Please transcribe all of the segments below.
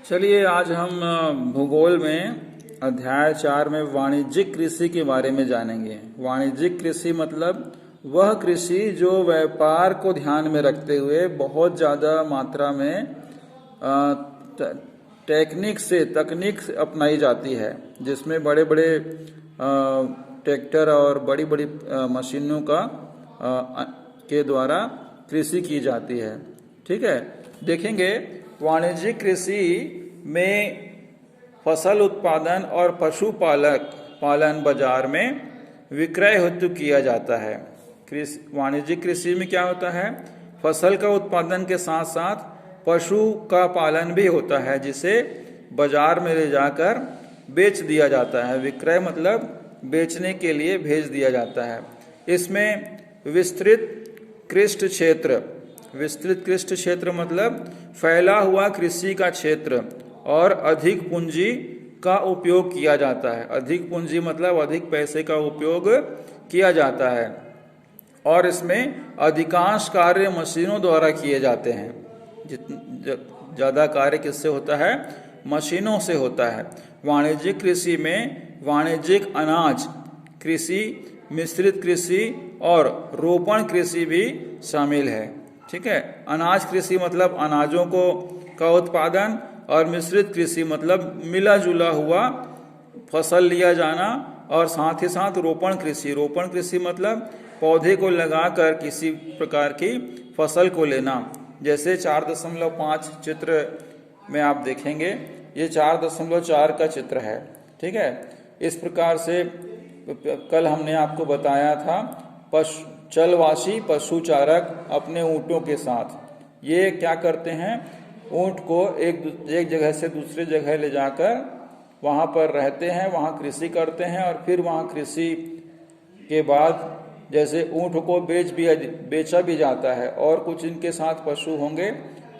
चलिए आज हम भूगोल में अध्याय 4 में वाणिज्यिक कृषि के बारे में जानेंगे। वाणिज्यिक कृषि मतलब वह कृषि जो व्यापार को ध्यान में रखते हुए बहुत ज़्यादा मात्रा में तकनीक से अपनाई जाती है, जिसमें बड़े बड़े ट्रैक्टर और बड़ी बड़ी मशीनों के द्वारा कृषि की जाती है। ठीक है, देखेंगे वाणिज्यिक कृषि में फसल उत्पादन और पालन बाजार में विक्रय हेतु किया जाता है। वाणिज्यिक कृषि में क्या होता है, फसल का उत्पादन के साथ साथ पशु का पालन भी होता है, जिसे बाजार में ले जाकर बेच दिया जाता है। विक्रय मतलब बेचने के लिए भेज दिया जाता है। इसमें विस्तृत कृषि क्षेत्र मतलब फैला हुआ कृषि का क्षेत्र और अधिक पूंजी का उपयोग किया जाता है। अधिक पूंजी मतलब अधिक पैसे का उपयोग किया जाता है और इसमें अधिकांश कार्य मशीनों द्वारा किए जाते हैं। ज़्यादा कार्य किससे होता है? मशीनों से होता है। वाणिज्यिक कृषि में वाणिज्यिक अनाज कृषि, मिश्रित कृषि और रोपण कृषि भी शामिल है। ठीक है, अनाज कृषि मतलब अनाजों का उत्पादन और मिश्रित कृषि मतलब मिला जुला हुआ फसल लिया जाना, और साथ ही साथ रोपण कृषि मतलब पौधे को लगाकर किसी प्रकार की फसल को लेना। जैसे 4.5 चित्र में आप देखेंगे, ये 4.4 का चित्र है। ठीक है, इस प्रकार से कल हमने आपको बताया था चलवासी पशु चारक अपने ऊँटों के साथ ये क्या करते हैं, ऊँट को एक जगह से दूसरी जगह ले जाकर वहाँ पर रहते हैं, वहाँ कृषि करते हैं और फिर वहाँ कृषि के बाद जैसे ऊँट को बेचा भी जाता है और कुछ इनके साथ पशु होंगे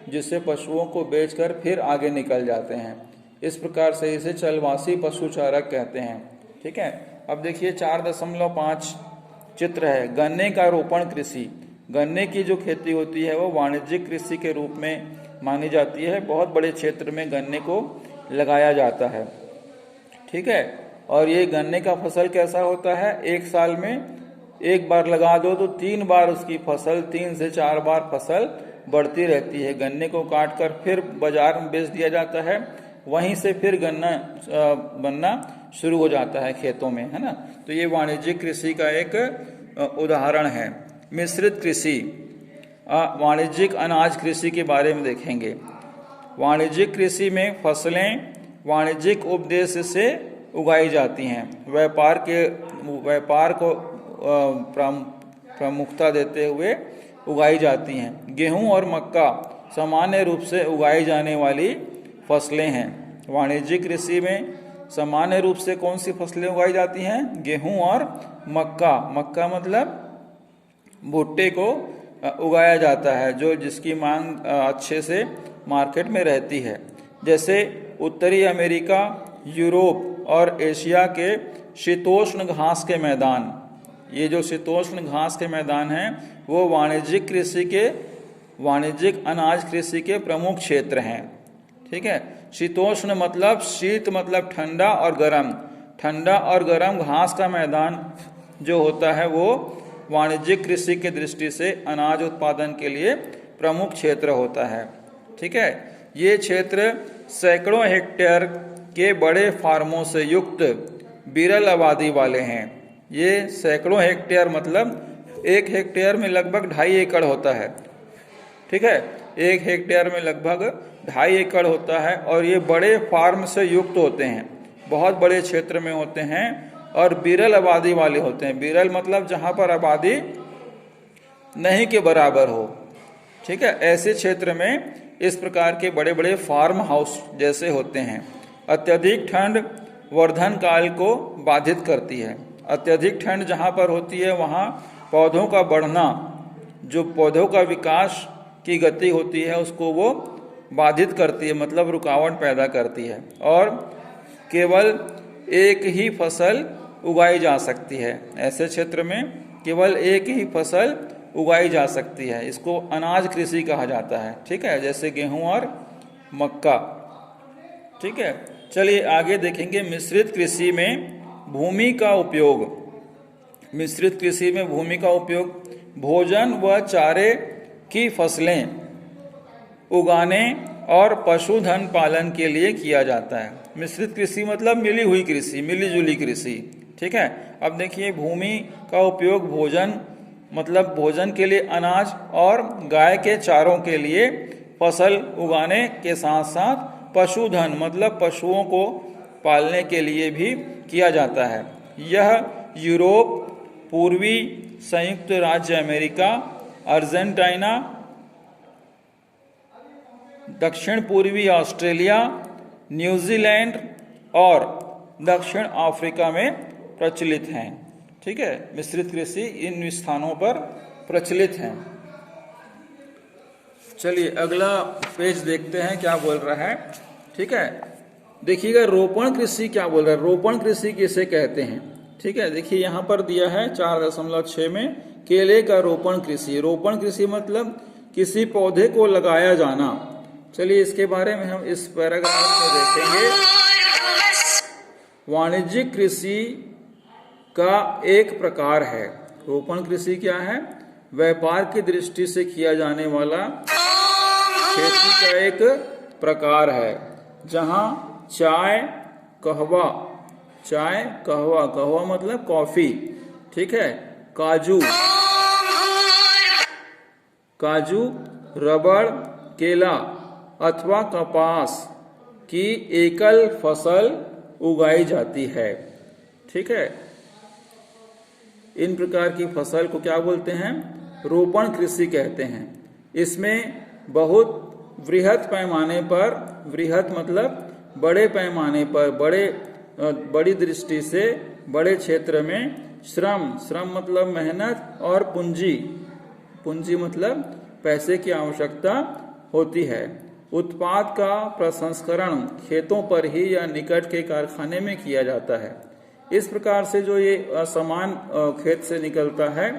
जिससे पशुओं को बेचकर फिर आगे निकल जाते हैं। इस प्रकार से इसे चलवासी पशु चारक कहते हैं। ठीक है, अब देखिए 4.5 चित्र है गन्ने का रोपण कृषि। गन्ने की जो खेती होती है वो वाणिज्यिक कृषि के रूप में मानी जाती है। बहुत बड़े क्षेत्र में गन्ने को लगाया जाता है। ठीक है, और ये गन्ने का फसल कैसा होता है, एक साल में एक बार लगा दो तो 3 बार उसकी फसल, 3 से 4 बार फसल बढ़ती रहती है। गन्ने को काट कर फिर बाजार में बेच दिया जाता है, वहीं से फिर गन्ना बनना शुरू हो जाता है खेतों में, है ना। तो ये वाणिज्यिक कृषि का एक उदाहरण है। मिश्रित कृषि, वाणिज्यिक अनाज कृषि के बारे में देखेंगे। वाणिज्यिक कृषि में फसलें वाणिज्यिक उद्देश्य से उगाई जाती हैं, व्यापार को प्रमुखता देते हुए उगाई जाती हैं। गेहूं और मक्का सामान्य रूप से उगाई जाने वाली फसलें हैं। वाणिज्यिक कृषि में सामान्य रूप से कौन सी फसलें उगाई जाती हैं? गेहूं और मक्का। मक्का मतलब भुट्टे को उगाया जाता है, जिसकी मांग अच्छे से मार्केट में रहती है। जैसे उत्तरी अमेरिका, यूरोप और एशिया के शीतोष्ण घास के मैदान, ये जो शीतोष्ण घास के मैदान हैं वो वाणिज्यिक अनाज कृषि के प्रमुख क्षेत्र हैं। ठीक है, शीतोष्ण मतलब शीत मतलब ठंडा और गर्म घास का मैदान जो होता है वो वाणिज्यिक कृषि के दृष्टि से अनाज उत्पादन के लिए प्रमुख क्षेत्र होता है। ठीक है, ये क्षेत्र सैकड़ों हेक्टेयर के बड़े फार्मों से युक्त विरल आबादी वाले हैं। ये सैकड़ों हेक्टेयर मतलब 1 हेक्टेयर में लगभग 2.5 एकड़ होता है। ठीक है, 1 हेक्टेयर में लगभग 2.5 एकड़ होता है और ये बड़े फार्म से युक्त होते हैं, बहुत बड़े क्षेत्र में होते हैं और विरल आबादी वाले होते हैं। विरल मतलब जहाँ पर आबादी नहीं के बराबर हो। ठीक है, ऐसे क्षेत्र में इस प्रकार के बड़े बड़े फार्म हाउस जैसे होते हैं। अत्यधिक ठंड वर्धन काल को बाधित करती है। अत्यधिक ठंड जहाँ पर होती है वहाँ पौधों का बढ़ना, जो पौधों का विकास की गति होती है उसको वो बाधित करती है, मतलब रुकावट पैदा करती है। और केवल एक ही फसल उगाई जा सकती है। ऐसे क्षेत्र में केवल एक ही फसल उगाई जा सकती है, इसको अनाज कृषि कहा जाता है। ठीक है, जैसे गेहूं और मक्का। ठीक है, चलिए आगे देखेंगे मिश्रित कृषि में भूमि का उपयोग। मिश्रित कृषि में भूमि का उपयोग भोजन व चारे की फसलें उगाने और पशुधन पालन के लिए किया जाता है। मिश्रित कृषि मतलब मिली हुई कृषि, मिली जुली कृषि। ठीक है, अब देखिए भूमि का उपयोग भोजन मतलब भोजन के लिए अनाज और गाय के चारों के लिए फसल उगाने के साथ साथ पशुधन मतलब पशुओं को पालने के लिए भी किया जाता है। यह यूरोप, पूर्वी संयुक्त राज्य अमेरिका, अर्जेंटीना, दक्षिण पूर्वी ऑस्ट्रेलिया, न्यूजीलैंड और दक्षिण अफ्रीका में प्रचलित हैं। ठीक है, मिश्रित कृषि इन स्थानों पर प्रचलित हैं। चलिए अगला पेज देखते हैं क्या बोल रहा है। ठीक है, देखिएगा रोपण कृषि क्या बोल रहा है। रोपण कृषि किसे कहते हैं। ठीक है, देखिए यहाँ पर दिया है 4.6 में केले का रोपण कृषि। रोपण कृषि मतलब किसी पौधे को लगाया जाना। चलिए इसके बारे में हम इस पैराग्राफ में देखेंगे। वाणिज्यिक कृषि का एक प्रकार है। रोपण कृषि क्या है, व्यापार की दृष्टि से किया जाने वाला खेती का एक प्रकार है, जहां चाय कहवा मतलब कॉफी, ठीक है, काजू, रबड़, केला अथवा कपास की एकल फसल उगाई जाती है। ठीक है, इन प्रकार की फसल को क्या बोलते हैं, रोपण कृषि कहते हैं। इसमें बहुत वृहत पैमाने पर, वृहत मतलब बड़े पैमाने पर, बड़ी दृष्टि से बड़े क्षेत्र में श्रम मतलब मेहनत और पूंजी मतलब पैसे की आवश्यकता होती है। उत्पाद का प्रसंस्करण खेतों पर ही या निकट के कारखाने में किया जाता है। इस प्रकार से जो ये सामान खेत से निकलता है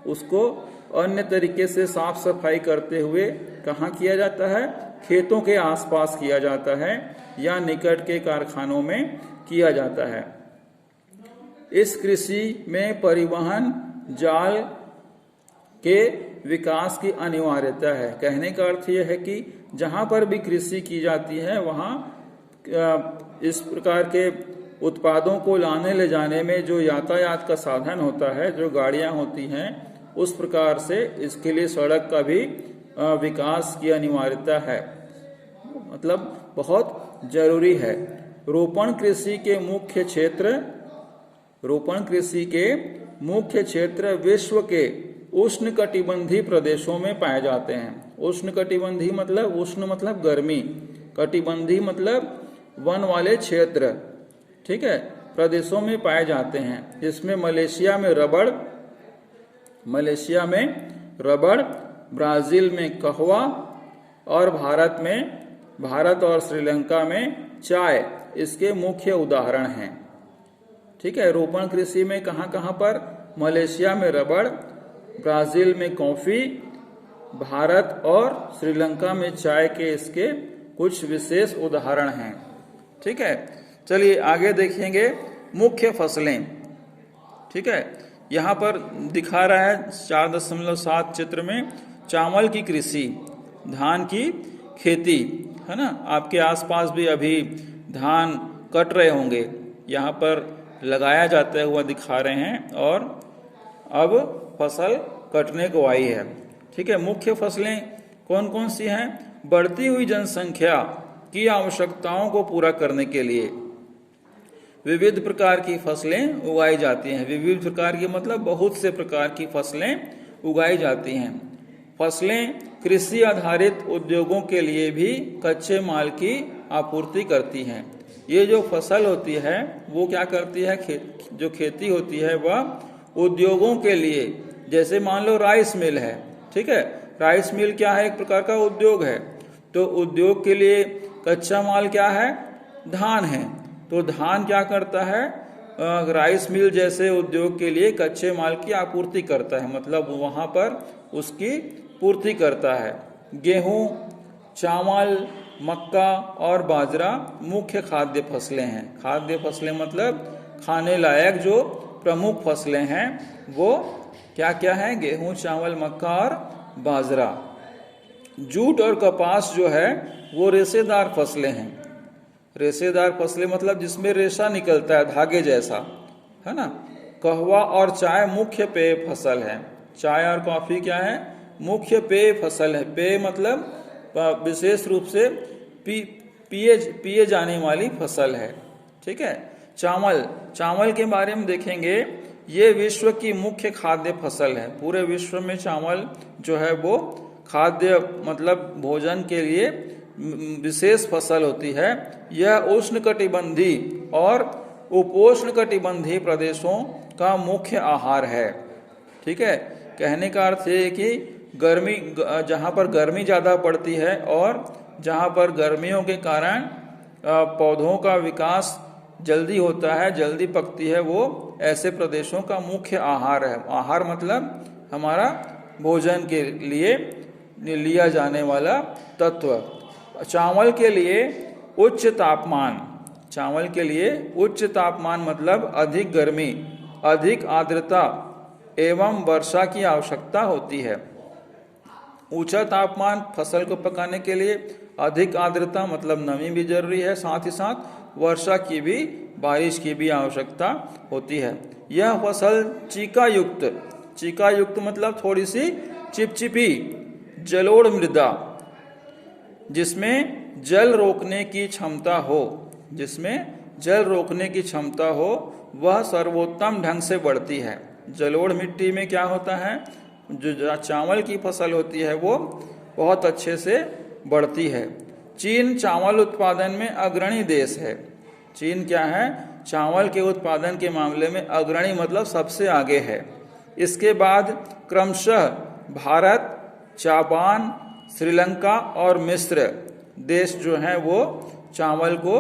उसको अन्य तरीके से साफ सफाई करते हुए कहाँ किया जाता है, खेतों के आसपास किया जाता है या निकट के कारखानों में किया जाता है। इस कृषि में परिवहन जाल के विकास की अनिवार्यता है। कहने का अर्थ यह है कि जहाँ पर भी कृषि की जाती है वहाँ इस प्रकार के उत्पादों को लाने ले जाने में जो यातायात का साधन होता है, जो गाड़ियाँ होती हैं, उस प्रकार से इसके लिए सड़क का भी विकास की अनिवार्यता है, मतलब बहुत जरूरी है। रोपण कृषि के मुख्य क्षेत्र विश्व के उष्णकटिबंधीय प्रदेशों में पाए जाते हैं। उष्णकटिबंधीय मतलब उष्ण मतलब गर्मी, कटिबंधीय मतलब वन वाले क्षेत्र, ठीक है, प्रदेशों में पाए जाते हैं। इसमें मलेशिया में रबड़, ब्राजील में कहवा और भारत और श्रीलंका में चाय इसके मुख्य उदाहरण हैं। ठीक है, रोपण कृषि में कहाँ पर, मलेशिया में रबड़, ब्राजील में कॉफी, भारत और श्रीलंका में चाय के इसके कुछ विशेष उदाहरण हैं। ठीक है, चलिए आगे देखेंगे मुख्य फसलें। ठीक है, यहाँ पर दिखा रहा है 4.7 चित्र में चावल की कृषि, धान की खेती, है ना। आपके आसपास भी अभी धान कट रहे होंगे, यहाँ पर लगाया जाता हुआ दिखा रहे हैं और अब फसल कटने को आई है। ठीक है, मुख्य फसलें कौन कौन सी हैं, बढ़ती हुई जनसंख्या की आवश्यकताओं को पूरा करने के लिए विविध प्रकार की फसलें उगाई जाती हैं। विविध प्रकार की मतलब बहुत से प्रकार की फसलें उगाई जाती हैं। फसलें कृषि आधारित उद्योगों के लिए भी कच्चे माल की आपूर्ति करती हैं। ये जो फसल होती है वो क्या करती है, जो खेती होती है वह उद्योगों के लिए, जैसे मान लो राइस मिल है, ठीक है, राइस मिल क्या है, एक प्रकार का उद्योग है। तो उद्योग के लिए कच्चा माल क्या है, धान है। तो धान क्या करता है, राइस मिल जैसे उद्योग के लिए कच्चे माल की आपूर्ति करता है, मतलब वहाँ पर उसकी पूर्ति करता है। गेहूँ, चावल, मक्का और बाजरा मुख्य खाद्य फसलें हैं। खाद्य फसलें मतलब खाने लायक जो प्रमुख फसलें हैं वो क्या क्या है? गेहूं, चावल, मक्का और बाजरा। जूट और कपास जो है वो रेशेदार फसलें हैं। रेशेदार फसलें मतलब जिसमें रेशा निकलता है धागे जैसा, है ना। कहवा और चाय मुख्य पेय फसल है। चाय और कॉफी क्या है? मुख्य पेय फसल है। पेय मतलब विशेष रूप से पिए जाने वाली फसल है। ठीक है। चावल के बारे में देखेंगे, ये विश्व की मुख्य खाद्य फसल है। पूरे विश्व में चावल जो है वो खाद्य मतलब भोजन के लिए विशेष फसल होती है। यह उष्णकटिबंधीय और उपोष्णकटिबंधीय प्रदेशों का मुख्य आहार है। ठीक है। कहने का अर्थ है कि गर्मी, जहाँ पर गर्मी ज़्यादा पड़ती है और जहाँ पर गर्मियों के कारण पौधों का विकास जल्दी होता है, जल्दी पकती है, वो ऐसे प्रदेशों का मुख्य आहार है। आहार मतलब हमारा भोजन के लिए लिया जाने वाला तत्व। चावल के लिए उच्च तापमान, चावल के लिए उच्च तापमान मतलब अधिक गर्मी, अधिक आर्द्रता एवं वर्षा की आवश्यकता होती है। ऊंचा तापमान फसल को पकाने के लिए, अधिक आर्द्रता मतलब नमी भी जरूरी है, साथ ही साथ वर्षा की भी, बारिश की भी आवश्यकता होती है। यह फसल चीका युक्त मतलब थोड़ी सी चिपचिपी जलोढ़ मृदा जिसमें जल रोकने की क्षमता हो, वह सर्वोत्तम ढंग से बढ़ती है। जलोढ़ मिट्टी में क्या होता है? जो चावल की फसल होती है वो बहुत अच्छे से बढ़ती है। चीन चावल उत्पादन में अग्रणी देश है। चीन क्या है? चावल के उत्पादन के मामले में अग्रणी मतलब सबसे आगे है। इसके बाद क्रमशः भारत, जापान, श्रीलंका और मिस्र देश जो हैं वो चावल को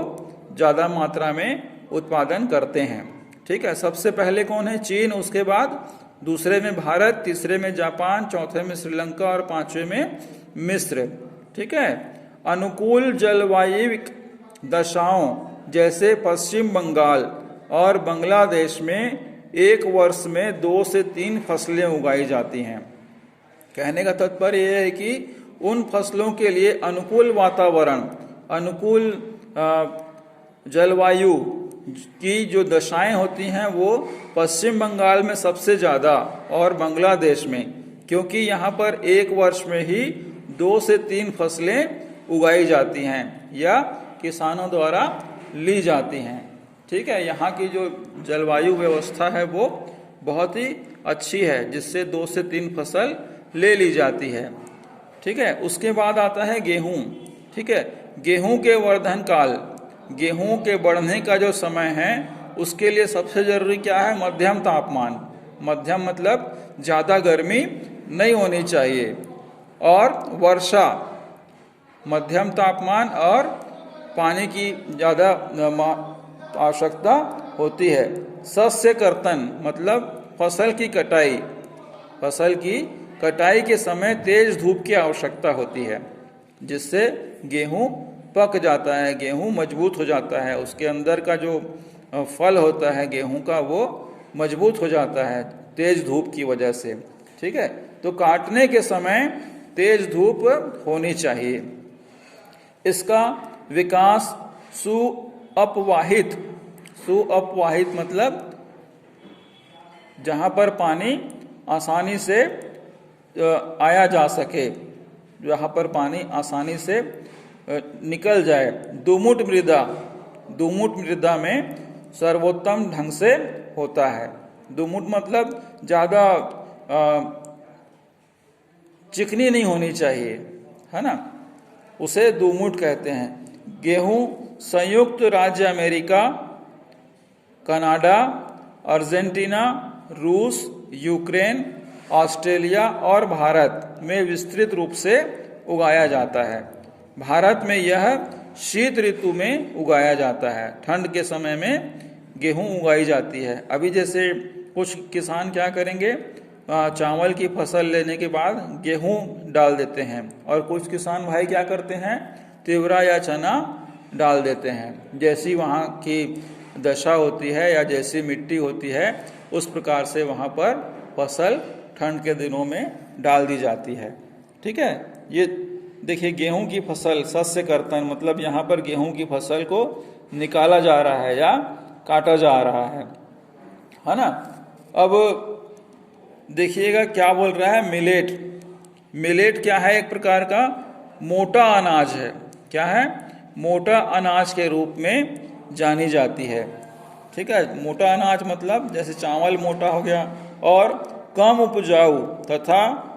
ज़्यादा मात्रा में उत्पादन करते हैं। ठीक है। सबसे पहले कौन है? चीन, उसके बाद दूसरे में भारत, तीसरे में जापान, चौथे में श्रीलंका और पांचवें में मिस्र। ठीक है। अनुकूल जलवायु दशाओं जैसे पश्चिम बंगाल और बांग्लादेश में एक वर्ष में 2 से 3 फसलें उगाई जाती हैं। कहने का तात्पर्य यह है कि उन फसलों के लिए अनुकूल वातावरण, अनुकूल जलवायु की जो दशाएं होती हैं वो पश्चिम बंगाल में सबसे ज़्यादा और बांग्लादेश में, क्योंकि यहाँ पर एक वर्ष में ही 2 से 3 फसलें उगाई जाती हैं या किसानों द्वारा ली जाती हैं। ठीक है। यहाँ की जो जलवायु व्यवस्था है वो बहुत ही अच्छी है, जिससे 2 से 3 फसल ले ली जाती है। ठीक है। उसके बाद आता है गेहूं। ठीक है। गेहूं के वर्धन काल, गेहूं के बढ़ने का जो समय है उसके लिए सबसे जरूरी क्या है? मध्यम तापमान। मध्यम मतलब ज़्यादा गर्मी नहीं होनी चाहिए और वर्षा, मध्यम तापमान और पानी की ज़्यादा आवश्यकता होती है। शस्य कर्तन मतलब फसल की कटाई, फसल की कटाई के समय तेज धूप की आवश्यकता होती है, जिससे गेहूं पक जाता है, गेहूं मजबूत हो जाता है, उसके अंदर का जो फल होता है गेहूं का वो मजबूत हो जाता है तेज धूप की वजह से। ठीक है। तो काटने के समय तेज धूप होनी चाहिए। इसका विकास सुअपवाहित मतलब जहाँ पर पानी आसानी से आया जा सके, जहाँ पर पानी आसानी से निकल जाए। दुमुट मृदा में सर्वोत्तम ढंग से होता है। दुमुट मतलब ज़्यादा चिकनी नहीं होनी चाहिए, है ना, उसे दुमुट कहते हैं। गेहूं संयुक्त राज्य अमेरिका, कनाडा, अर्जेंटीना, रूस, यूक्रेन, ऑस्ट्रेलिया और भारत में विस्तृत रूप से उगाया जाता है। भारत में यह शीत ऋतु में उगाया जाता है। ठंड के समय में गेहूं उगाई जाती है। अभी जैसे कुछ किसान क्या करेंगे, चावल की फसल लेने के बाद गेहूं डाल देते हैं, और कुछ किसान भाई क्या करते हैं, तिवरा या चना डाल देते हैं। जैसी वहाँ की दशा होती है या जैसी मिट्टी होती है उस प्रकार से वहाँ पर फसल ठंड के दिनों में डाल दी जाती है। ठीक है, ये देखिए गेहूं की फसल, शस्य कर्तन मतलब यहाँ पर गेहूं की फसल को निकाला जा रहा है या काटा जा रहा है ना। अब देखिएगा क्या बोल रहा है, मिलेट। मिलेट क्या है? एक प्रकार का मोटा अनाज है। क्या है? मोटा अनाज के रूप में जानी जाती है। ठीक है, मोटा अनाज मतलब जैसे चावल मोटा हो गया, और कम उपजाऊ तथा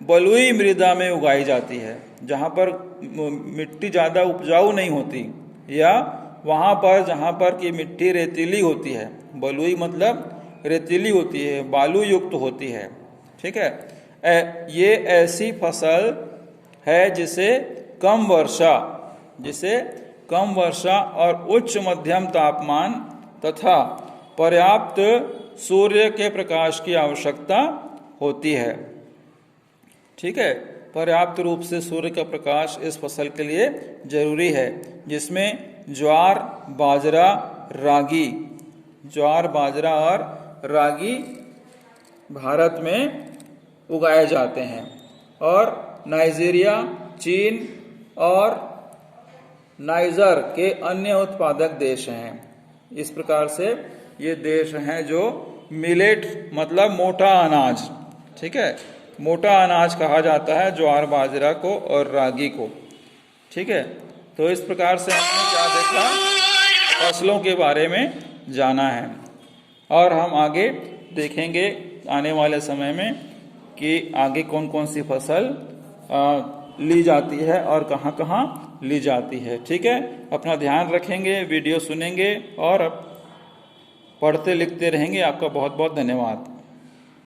बलुई मृदा में उगाई जाती है। जहाँ पर मिट्टी ज़्यादा उपजाऊ नहीं होती, या वहाँ पर जहाँ पर की मिट्टी रेतीली होती है, बलुई मतलब रेतीली होती है, बालू युक्त होती है। ठीक है, ये ऐसी फसल है जिसे कम वर्षा और उच्च मध्यम तापमान तथा पर्याप्त सूर्य के प्रकाश की आवश्यकता होती है। ठीक है, पर्याप्त रूप से सूर्य का प्रकाश इस फसल के लिए जरूरी है, जिसमें ज्वार, बाजरा और रागी भारत में उगाए जाते हैं, और नाइजीरिया, चीन और नाइजर के अन्य उत्पादक देश हैं। इस प्रकार से ये देश हैं जो मिलेट मतलब मोटा अनाज, ठीक है, मोटा अनाज कहा जाता है ज्वार बाजरा को और रागी को। ठीक है, तो इस प्रकार से हमने क्या देखा, फसलों के बारे में जाना है, और हम आगे देखेंगे आने वाले समय में कि आगे कौन कौन सी फसल ली जाती है और कहाँ कहाँ ली जाती है। ठीक है, अपना ध्यान रखेंगे, वीडियो सुनेंगे और पढ़ते लिखते रहेंगे। आपका बहुत बहुत धन्यवाद।